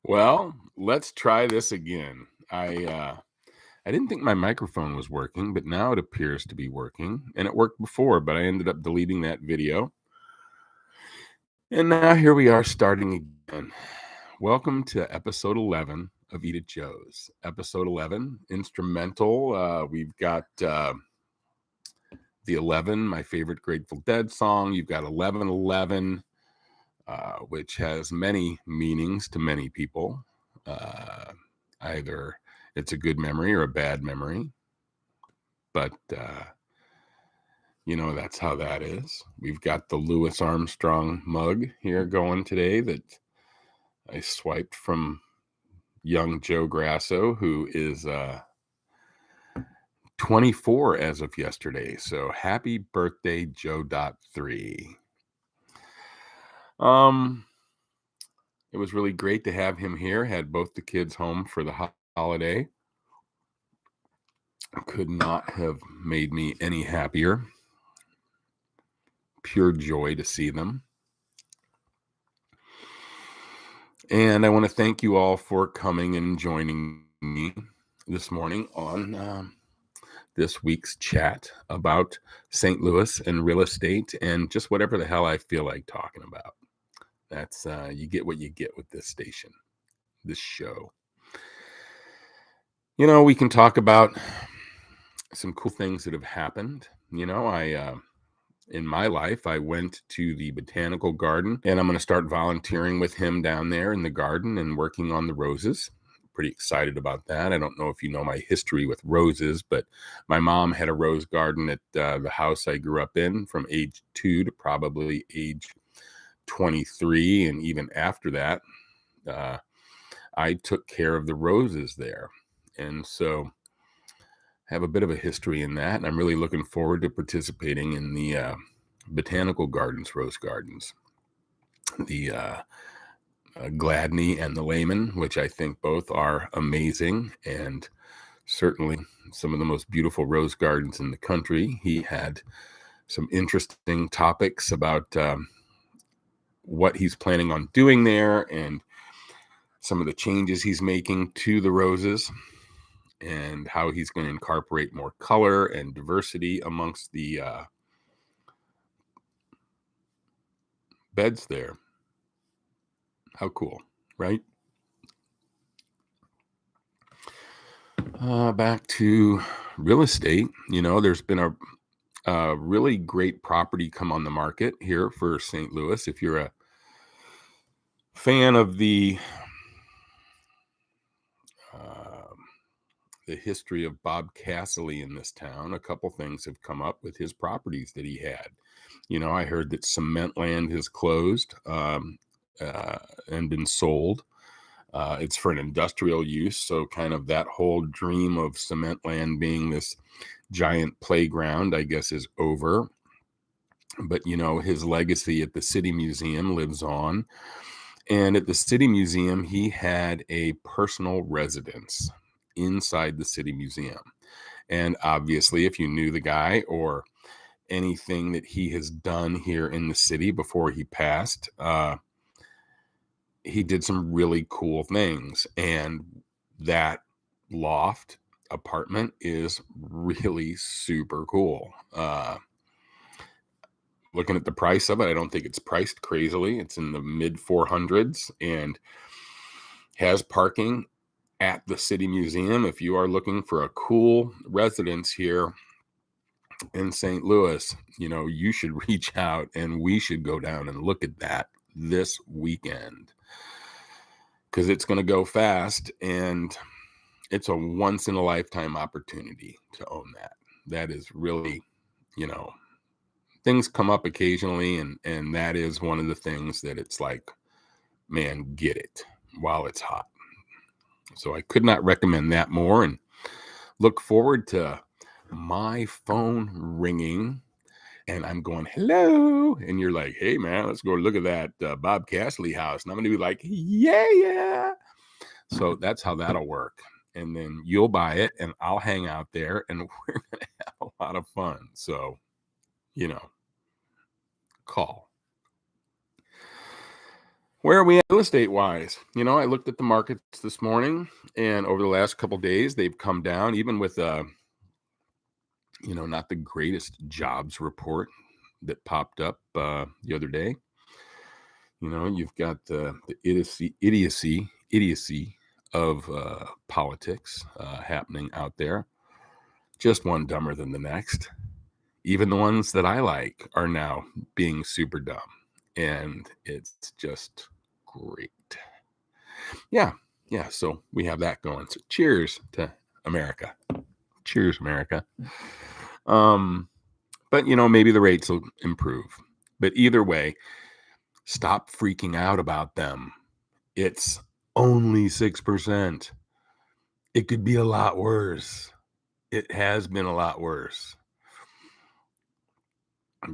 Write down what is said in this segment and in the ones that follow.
Well, let's try this again. I didn't think my microphone was working, but now it appears to be working. And it worked before, but I ended up deleting that video. And now here we are starting again. Welcome to episode 11 of Eat at Joe's. Episode 11, instrumental. We've got the 11, my favorite Grateful Dead song. You've got 1111, which has many meanings to many people. Either it's a good memory or a bad memory. But, that's how that is. We've got the Louis Armstrong mug here going today that I swiped from young Joe Grasso, who is 24 as of yesterday. So happy birthday, Joe.3. It was really great to have him here. Had both the kids home for the holiday. Could not have made me any happier. Pure joy to see them. And I want to thank you all for coming and joining me this morning on this week's chat about St. Louis and real estate and just whatever the hell I feel like talking about. That's you get what you get with this station, this show. We can talk about some cool things that have happened. In my life, I went to the Botanical Garden, and I'm going to start volunteering with him down there in the garden and working on the roses. Pretty excited about that. I don't know if you know my history with roses, but my mom had a rose garden at the house I grew up in from age 2 to probably age 23. And even after that, I took care of the roses there. And so have a bit of a history in that, and I'm really looking forward to participating in the Botanical Gardens, Rose Gardens, the Gladney and the Lehman, which I think both are amazing, and certainly some of the most beautiful rose gardens in the country. He had some interesting topics about what he's planning on doing there and some of the changes he's making to the roses, and how he's going to incorporate more color and diversity amongst the beds there. How cool, right? Back to real estate. There's been a really great property come on the market here for St. Louis. If you're a fan of the history of Bob Cassidy in this town, a couple things have come up with his properties that he had. I heard that cement land has closed and been sold. It's for an industrial use, so kind of that whole dream of cement land being this giant playground, I guess, is over. But, his legacy at the City Museum lives on. And at the City Museum, he had a personal residence inside the City Museum. And obviously, if you knew the guy or anything that he has done here in the city before he passed, he did some really cool things. And that loft apartment is really super cool. Looking at the price of it, I don't think it's priced crazily. It's in the mid 400s and has parking at the City Museum. If you are looking for a cool residence here in St. Louis, you should reach out and we should go down and look at that this weekend, because it's going to go fast and it's a once in a lifetime opportunity to own that. That is really, things come up occasionally, and that is one of the things that it's like, man, get it while it's hot. So I could not recommend that more, and look forward to my phone ringing and I'm going, hello. And you're like, hey, man, let's go look at that Bob Cassidy house. And I'm going to be like, yeah. So that's how that'll work. And then you'll buy it and I'll hang out there and we're going to have a lot of fun. So, call. Where are we at real estate wise? I looked at the markets this morning, and over the last couple days, they've come down, even with not the greatest jobs report that popped up the other day. You've got the idiocy of politics happening out there. Just one dumber than the next. Even the ones that I like are now being super dumb, and it's just great. Yeah. So we have that going. So cheers to America. Cheers, America. But maybe the rates will improve. But either way, stop freaking out about them. It's only 6%. It could be a lot worse. It has been a lot worse.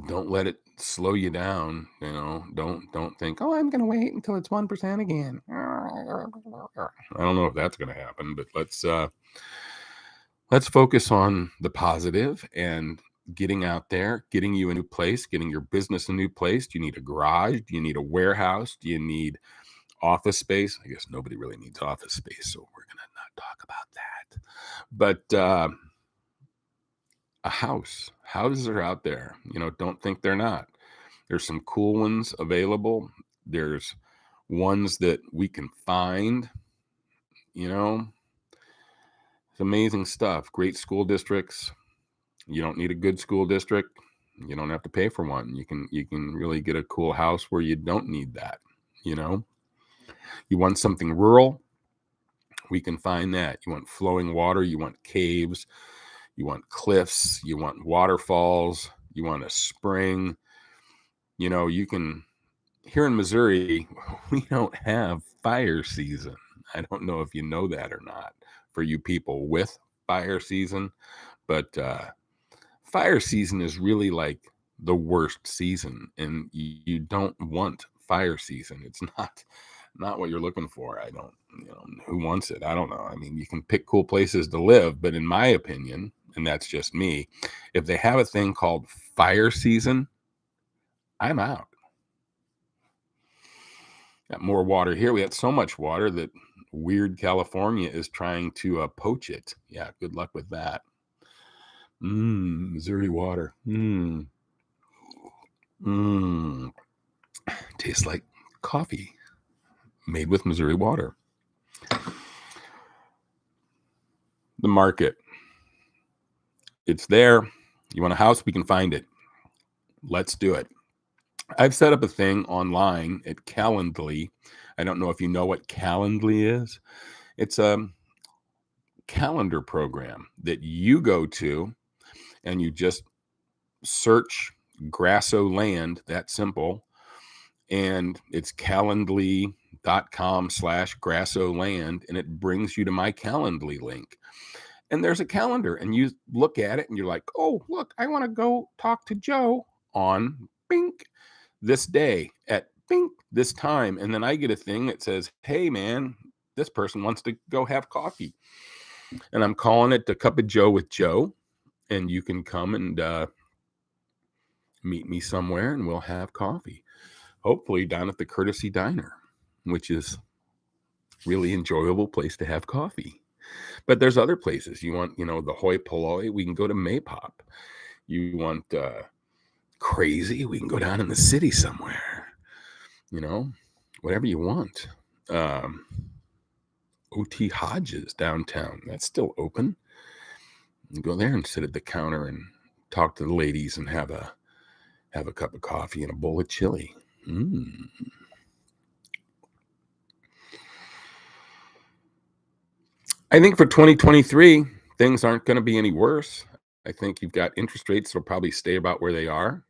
Don't let it slow you down. Don't think, oh, I'm going to wait until it's 1% again. I don't know if that's going to happen, but let's focus on the positive and getting out there, getting you a new place, getting your business a new place. Do you need a garage? Do you need a warehouse? Do you need office space? I guess nobody really needs office space, so we're going to not talk about that. But a house. Houses are out there. Don't think they're not. There's some cool ones available. There's ones that we can find. It's amazing stuff. Great school districts. You don't need a good school district. You don't have to pay for one. You can really get a cool house where you don't need that. You want something rural, we can find that. You want flowing water, you want caves, you want cliffs, you want waterfalls, you want a spring. You can, here in Missouri, we don't have fire season. I don't know if you know that or not, for you people with fire season, but fire season is really like the worst season, and you don't want fire season. It's not what you're looking for. I don't, who wants it? I don't know. I mean, you can pick cool places to live, but in my opinion, and that's just me, if they have a thing called fire season, I'm out. Got more water here. We had so much water that weird California is trying to poach it. Yeah, good luck with that. Missouri water. Tastes like coffee made with Missouri water. The market. It's there. You want a house? We can find it. Let's do it. I've set up a thing online at Calendly. I don't know if you know what Calendly is. It's a calendar program that you go to and you just search Grasso Land, that simple, and it's calendly.com/Grasso Land, and it brings you to my Calendly link. And there's a calendar, and you look at it and you're like, oh, look, I want to go talk to Joe on Bink this day at Bink this time. And then I get a thing that says, hey, man, this person wants to go have coffee. And I'm calling it the Cup of Joe with Joe. And you can come and meet me somewhere and we'll have coffee. Hopefully down at the Courtesy Diner, which is really enjoyable place to have coffee. But there's other places. You want, the hoi polloi, we can go to Maypop. You want crazy, we can go down in the city somewhere. Whatever you want. OT Hodges downtown, that's still open. You go there and sit at the counter and talk to the ladies and have a cup of coffee and a bowl of chili. I think for 2023, things aren't going to be any worse. I think you've got interest rates that'll probably stay about where they are.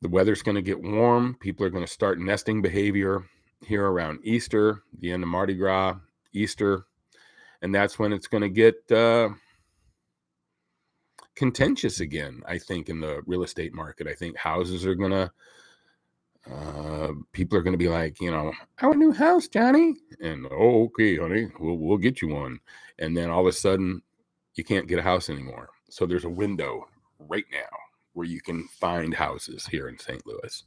The weather's going to get warm. People are going to start nesting behavior here around Easter, the end of Mardi Gras, Easter. And that's when it's going to get contentious again, I think, in the real estate market. I think houses are going to, people are going to be like, I want a new house, Johnny. And, oh, okay, honey, we'll get you one. And then all of a sudden, you can't get a house anymore. So there's a window right now where you can find houses here in St. Louis.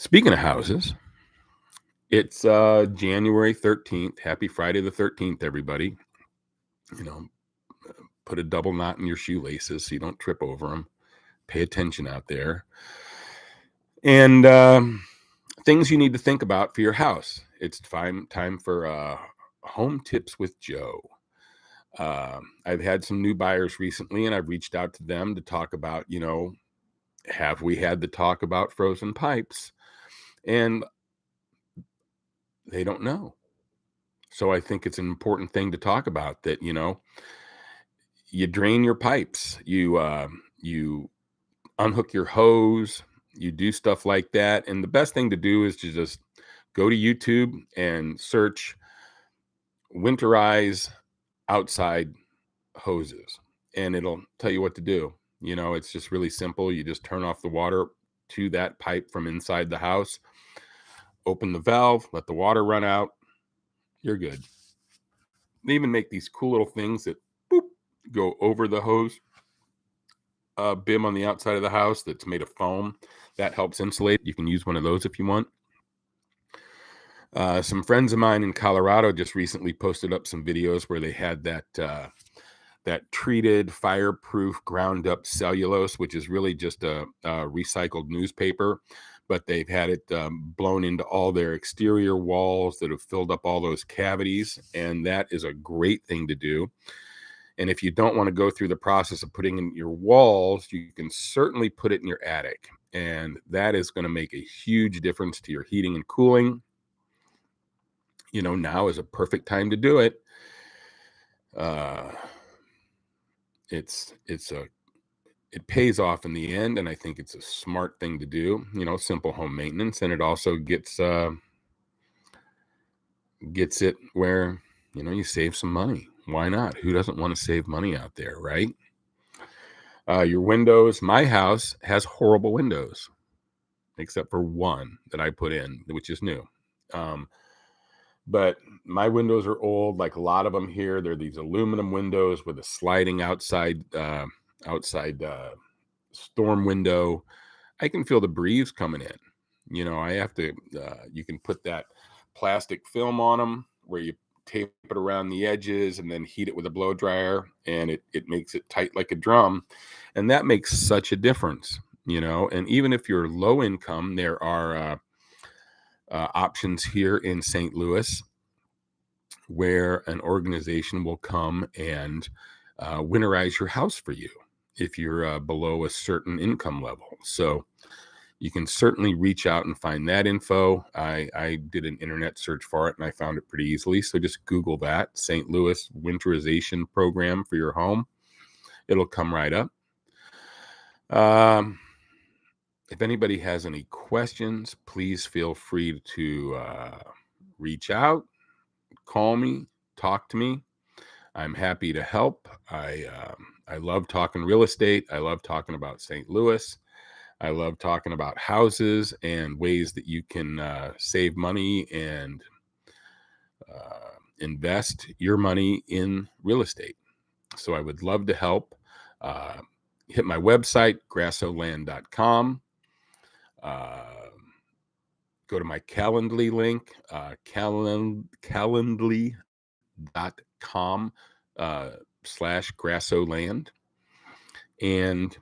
Speaking of houses, it's January 13th. Happy Friday the 13th, everybody. You know, put a double knot in your shoelaces so you don't trip over them. Pay attention out there. And things you need to think about for your house. It's time for Home Tips with Joe. I've had some new buyers recently, and I've reached out to them to talk about, have we had the talk about frozen pipes? And they don't know. So I think it's an important thing to talk about that, you drain your pipes, you unhook your hose, you do stuff like that. And the best thing to do is to just go to YouTube and search winterize outside hoses, and it'll tell you what to do. It's just really simple. You just turn off the water to that pipe from inside the house, open the valve, let the water run out. You're good. They even make these cool little things that go over the hose bim on the outside of the house that's made of foam. That helps insulate. You can use one of those if you want. Some friends of mine in Colorado just recently posted up some videos where they had that treated fireproof ground up cellulose, which is really just a recycled newspaper, but they've had it blown into all their exterior walls that have filled up all those cavities. And that is a great thing to do. And if you don't want to go through the process of putting in your walls, you can certainly put it in your attic. And that is going to make a huge difference to your heating and cooling. Now is a perfect time to do it. It pays off in the end, and I think it's a smart thing to do. Simple home maintenance, and it also gets it where you save some money. Why not? Who doesn't want to save money out there, right? Your windows. My house has horrible windows, except for one that I put in, which is new. But my windows are old, like a lot of them here. They're these aluminum windows with a sliding outside storm window. I can feel the breeze coming in. I have to, you can put that plastic film on them where you tape it around the edges and then heat it with a blow dryer, and it makes it tight like a drum. And that makes such a difference, and even if you're low income, there are options here in St. Louis where an organization will come and winterize your house for you if you're below a certain income level. So you can certainly reach out and find that info. I did an internet search for it and I found it pretty easily. So just Google that, St. Louis winterization program for your home. It'll come right up. If anybody has any questions, please feel free to reach out, call me, talk to me. I'm happy to help. I love talking real estate. I love talking about St. Louis. I love talking about houses and ways that you can save money and invest your money in real estate. So I would love to help. Hit my website, grassoland.com. Go to my Calendly link, calendly.com /grassoland, and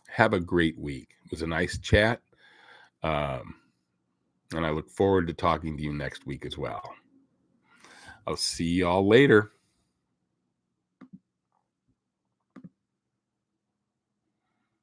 have a great week. It was a nice chat. And I look forward to talking to you next week as well. I'll see y'all later.